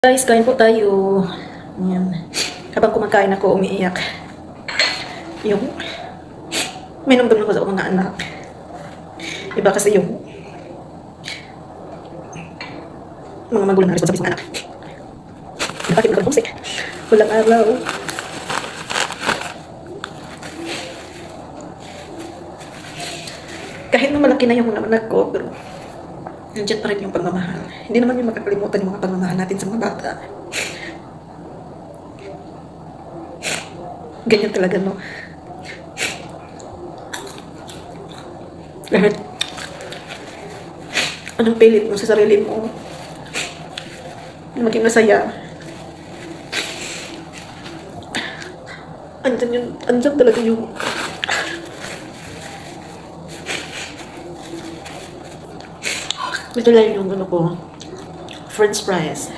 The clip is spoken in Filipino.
Guys, kain po tayo. Ayan. Habang kumakain ako, umiiyak. Yung minumdum ko sa mga anak. Iba kasi yung mga magulang na responsabil sa mga anak. Bakit ko homesick? Walang araw. Kahit na malaki na yung anak ko, pero nandiyan pa rin yung pagmamahal. Hindi naman yung makakalimutan yung mga pagmamahal natin sa mga bata. Ganyan talaga, no? Lahat. Anong pilit mo sa sarili mo? Maging masaya. Andyan talaga yung ito lang yung ano ko, French fries.